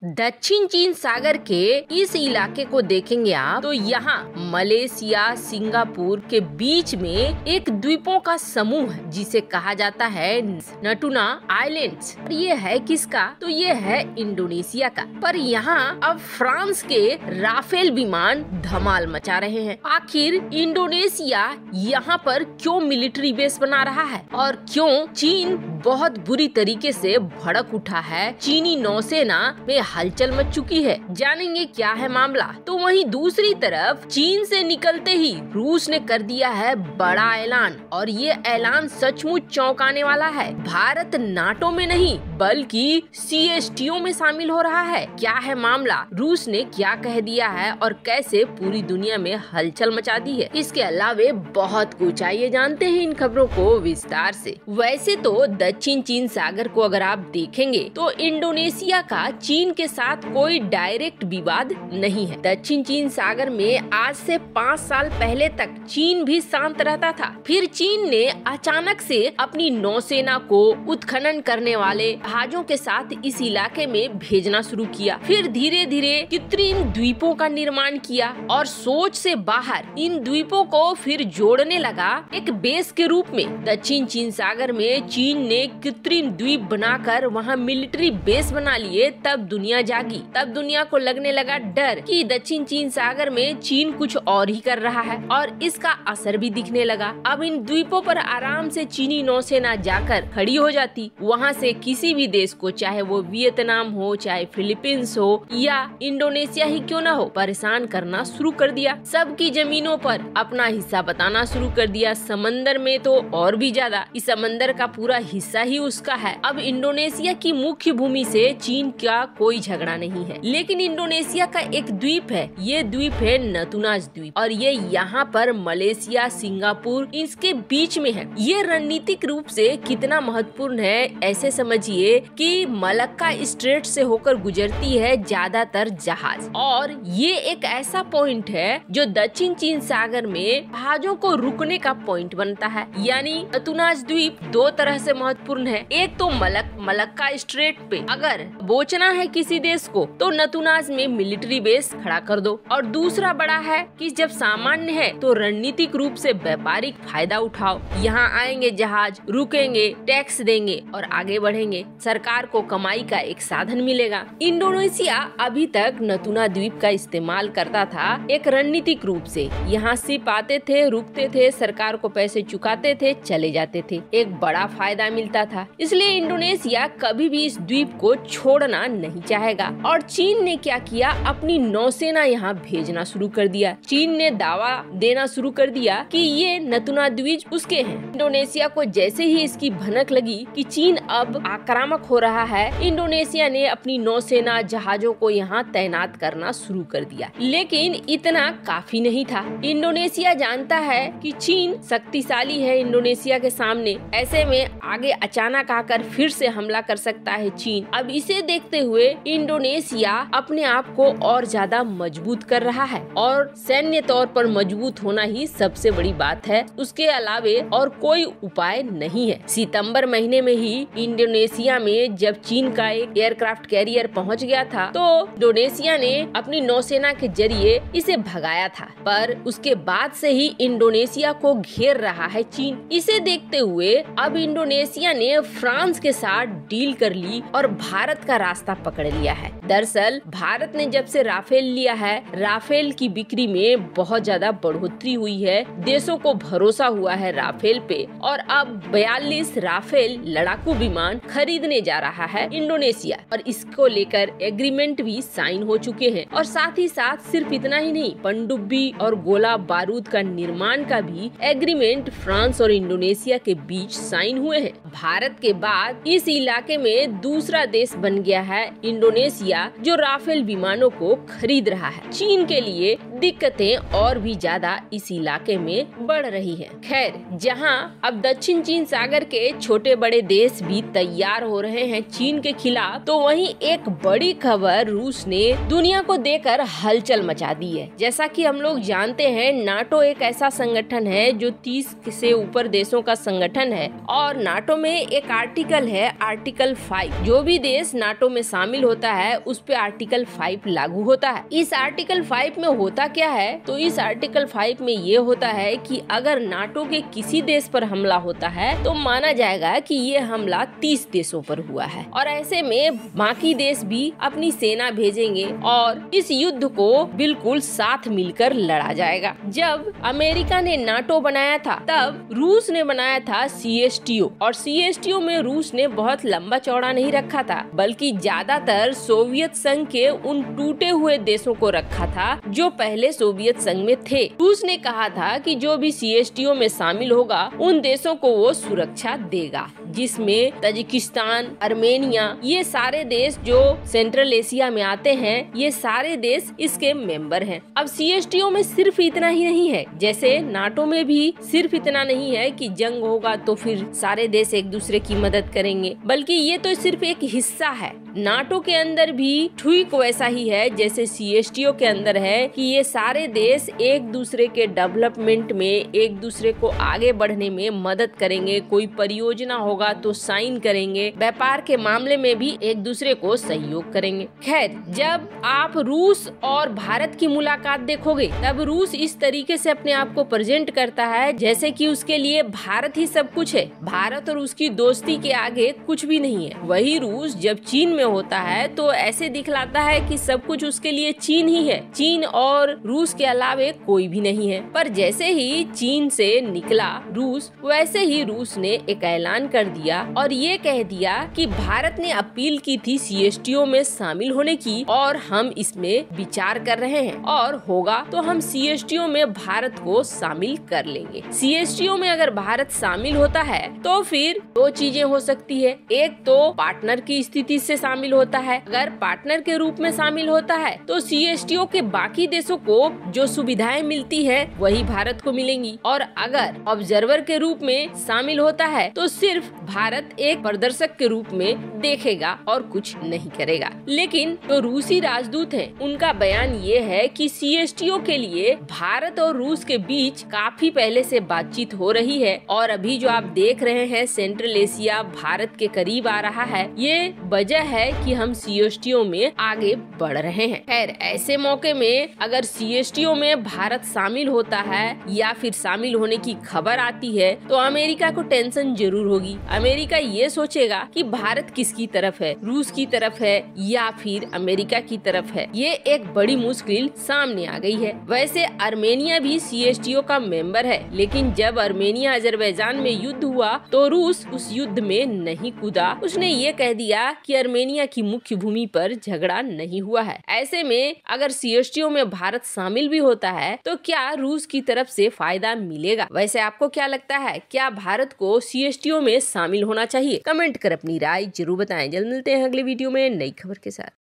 दक्षिण चीन सागर के इस इलाके को देखेंगे आप तो यहाँ मलेशिया सिंगापुर के बीच में एक द्वीपों का समूह है जिसे कहा जाता है नटूना आइलैंड्स। ये है किसका? तो ये है इंडोनेशिया का। पर यहाँ अब फ्रांस के राफेल विमान धमाल मचा रहे हैं। आखिर इंडोनेशिया यहाँ पर क्यों मिलिट्री बेस बना रहा है और क्यों चीन बहुत बुरी तरीके से भड़क उठा है? चीनी नौसेना में हलचल मच चुकी है। जानेंगे क्या है मामला। तो वहीं दूसरी तरफ चीन से निकलते ही रूस ने कर दिया है बड़ा ऐलान और ये ऐलान सचमुच चौंकाने वाला है। भारत नाटो में नहीं बल्कि CSTO में शामिल हो रहा है। क्या है मामला? रूस ने क्या कह दिया है और कैसे पूरी दुनिया में हलचल मचा दी है? इसके अलावे बहुत कुछ आइए जानते हैं इन खबरों को विस्तार से। वैसे तो दक्षिण चीन सागर को अगर आप देखेंगे तो इंडोनेशिया का चीन के साथ कोई डायरेक्ट विवाद नहीं है। दक्षिण चीन सागर में आज से 5 साल पहले तक चीन भी शांत रहता था। फिर चीन ने अचानक से अपनी नौसेना को उत्खनन करने वाले जहाजों के साथ इस इलाके में भेजना शुरू किया। फिर धीरे धीरे कृत्रिम द्वीपों का निर्माण किया और सोच से बाहर इन द्वीपों को फिर जोड़ने लगा एक बेस के रूप में। दक्षिण चीन सागर में चीन ने कृत्रिम द्वीप बनाकर वहाँ मिलिट्री बेस बना लिए। तब दुनिया जागी। तब दुनिया को लगने लगा डर कि दक्षिण चीन सागर में चीन कुछ और ही कर रहा है और इसका असर भी दिखने लगा। अब इन द्वीपों पर आराम से चीनी नौसेना जाकर खड़ी हो जाती। वहाँ से किसी भी देश को, चाहे वो वियतनाम हो, चाहे फिलीपींस हो या इंडोनेशिया ही क्यों न हो, परेशान करना शुरू कर दिया। सबकी जमीनों पर अपना हिस्सा बताना शुरू कर दिया। समंदर में तो और भी ज्यादा। इस समंदर का पूरा हिस्सा ही उसका है। अब इंडोनेशिया की मुख्य भूमि से चीन का कोई झगड़ा नहीं है, लेकिन इंडोनेशिया का एक द्वीप है। ये द्वीप है नतूनाज द्वीप और ये यहाँ पर मलेशिया सिंगापुर इसके बीच में है। ये रणनीतिक रूप से कितना महत्वपूर्ण है ऐसे समझिए कि मलक्का स्ट्रेट से होकर गुजरती है ज्यादातर जहाज और ये एक ऐसा पॉइंट है जो दक्षिण चीन सागर में जहाजों को रुकने का पॉइंट बनता है। यानी नतूनाज द्वीप दो तरह से महत्वपूर्ण है। एक तो मलक्का स्ट्रेट पे अगर बोचना है किसी देश को तो नतूनाज में मिलिट्री बेस खड़ा कर दो, और दूसरा बड़ा है कि जब सामान्य है तो रणनीतिक रूप से व्यापारिक फायदा उठाओ। यहाँ आएंगे जहाज, रुकेंगे, टैक्स देंगे और आगे बढ़ेंगे। सरकार को कमाई का एक साधन मिलेगा। इंडोनेशिया अभी तक नतूना द्वीप का इस्तेमाल करता था एक रणनीतिक रूप से। यहाँ शिप आते थे, रुकते थे, सरकार को पैसे चुकाते थे, चले जाते थे। एक बड़ा फायदा मिलता था। इसलिए इंडोनेशिया कभी भी इस द्वीप को छोड़ना नहीं चाहेगा। और चीन ने क्या किया? अपनी नौसेना यहाँ भेजना शुरू कर दिया। चीन ने दावा देना शुरू कर दिया कि ये नतूना द्वीप उसके हैं। इंडोनेशिया को जैसे ही इसकी भनक लगी कि चीन अब आक्रामक हो रहा है, इंडोनेशिया ने अपनी नौसेना जहाजों को यहाँ तैनात करना शुरू कर दिया। लेकिन इतना काफी नहीं था। इंडोनेशिया जानता है कि चीन शक्तिशाली है इंडोनेशिया के सामने। ऐसे में आगे अचानक आकर फिर से हमला कर सकता है चीन। अब इसे देखते हुए इंडोनेशिया अपने आप को और ज्यादा मजबूत कर रहा है और सैन्य तौर पर मजबूत होना ही सबसे बड़ी बात है। उसके अलावे और कोई उपाय नहीं है। सितंबर महीने में ही इंडोनेशिया में जब चीन का एक एयरक्राफ्ट कैरियर पहुंच गया था तो इंडोनेशिया ने अपनी नौसेना के जरिए इसे भगाया था। पर उसके बाद से ही इंडोनेशिया को घेर रहा है चीन। इसे देखते हुए अब इंडोनेशिया ने फ्रांस के साथ डील कर ली और भारत का रास्ता पकड़ लिया है। दरअसल भारत ने जब से राफेल लिया है, राफेल की बिक्री में बहुत ज्यादा बढ़ोतरी हुई है। देशों को भरोसा हुआ है राफेल पे और अब 42 राफेल लड़ाकू विमान खरीदने जा रहा है इंडोनेशिया और इसको लेकर एग्रीमेंट भी साइन हो चुके हैं। और साथ ही साथ सिर्फ इतना ही नहीं, पनडुब्बी और गोला बारूद का निर्माण का भी एग्रीमेंट फ्रांस और इंडोनेशिया के बीच साइन हुए हैं। भारत के बाद इस इलाके में दूसरा देश बन गया है इंडोनेशिया जो राफेल विमानों को खरीद रहा है। चीन के लिए दिक्कतें और भी ज्यादा इस इलाके में बढ़ रही है। खैर, जहां अब दक्षिण चीन सागर के छोटे बड़े देश भी तैयार हो रहे हैं चीन के खिलाफ, तो वहीं एक बड़ी खबर रूस ने दुनिया को देकर हलचल मचा दी है। जैसा कि हम लोग जानते हैं, नाटो एक ऐसा संगठन है जो 30 से ऊपर देशों का संगठन है और नाटो में एक आर्टिकल है, आर्टिकल 5। जो भी देश नाटो में शामिल होता है उस पे आर्टिकल 5 लागू होता है। इस आर्टिकल 5 में होता क्या है, तो इस आर्टिकल 5 में ये होता है कि अगर नाटो के किसी देश पर हमला होता है तो माना जाएगा कि ये हमला 30 देशों पर हुआ है और ऐसे में बाकी देश भी अपनी सेना भेजेंगे और इस युद्ध को बिल्कुल साथ मिलकर लड़ा जाएगा। जब अमेरिका ने नाटो बनाया था तब रूस ने बनाया था CSTO और CSTO में रूस ने बहुत लंबा चौड़ा नहीं रखा था, बल्कि ज्यादातर सोवियत संघ के उन टूटे हुए देशों को रखा था जो पहले सोवियत संघ में थे। रूस ने कहा था कि जो भी CSTO में शामिल होगा उन देशों को वो सुरक्षा देगा, जिसमें तजिकिस्तान, आर्मेनिया, ये सारे देश जो सेंट्रल एशिया में आते हैं, ये सारे देश इसके मेंबर हैं। अब CSTO में सिर्फ इतना ही नहीं है, जैसे नाटो में भी सिर्फ इतना नहीं है कि जंग होगा तो फिर सारे देश एक दूसरे की मदद करेंगे, बल्कि ये तो सिर्फ एक हिस्सा है। नाटो के अंदर भी ठीक वैसा ही है जैसे CSTO के अंदर है कि ये सारे देश एक दूसरे के डेवलपमेंट में, एक दूसरे को आगे बढ़ने में मदद करेंगे। कोई परियोजना होगा तो साइन करेंगे, व्यापार के मामले में भी एक दूसरे को सहयोग करेंगे। खैर, जब आप रूस और भारत की मुलाकात देखोगे तब रूस इस तरीके से अपने आप को प्रेजेंट करता है जैसे कि उसके लिए भारत ही सब कुछ है, भारत और उसकी दोस्ती के आगे कुछ भी नहीं है। वही रूस जब चीन में होता है तो ऐसे दिखलाता है कि सब कुछ उसके लिए चीन ही है, चीन और रूस के अलावे कोई भी नहीं है। पर जैसे ही चीन से निकला रूस, वैसे ही रूस ने एक ऐलान कर दिया और ये कह दिया कि भारत ने अपील की थी CSTO में शामिल होने की और हम इसमें विचार कर रहे हैं और होगा तो हम CSTO में भारत को शामिल कर लेंगे। CSTO में अगर भारत शामिल होता है तो फिर दो चीजें हो सकती है, एक तो पार्टनर की स्थिति से शामिल होता है, अगर पार्टनर के रूप में शामिल होता है तो CSTO के बाकी देशों को जो सुविधाएं मिलती है वही भारत को मिलेंगी, और अगर ऑब्जर्वर के रूप में शामिल होता है तो सिर्फ भारत एक प्रदर्शक के रूप में देखेगा और कुछ नहीं करेगा। लेकिन जो रूसी राजदूत हैं उनका बयान ये है कि CSTO के लिए भारत और रूस के बीच काफी पहले से बातचीत हो रही है और अभी जो आप देख रहे हैं सेंट्रल एशिया भारत के करीब आ रहा है, ये वजह है कि हम CSTO में आगे बढ़ रहे हैं। खैर, ऐसे मौके में अगर CSTO में भारत शामिल होता है या फिर शामिल होने की खबर आती है तो अमेरिका को टेंशन जरूर होगी। अमेरिका ये सोचेगा कि भारत किसकी तरफ है, रूस की तरफ है या फिर अमेरिका की तरफ है। ये एक बड़ी मुश्किल सामने आ गई है। वैसे आर्मेनिया भी CSTO का मेंबर है, लेकिन जब आर्मेनिया अजरबैजान में युद्ध हुआ तो रूस उस युद्ध में नहीं कूदा। उसने ये कह दिया कि आर्मेनिया की मुख्य भूमि पर झगड़ा नहीं हुआ है। ऐसे में अगर CSTO में भारत शामिल भी होता है तो क्या रूस की तरफ से फायदा मिलेगा? वैसे आपको क्या लगता है, क्या भारत को CSTO में शामिल होना चाहिए? कमेंट कर अपनी राय जरूर बताएं। जल्द मिलते हैं अगले वीडियो में नई खबर के साथ।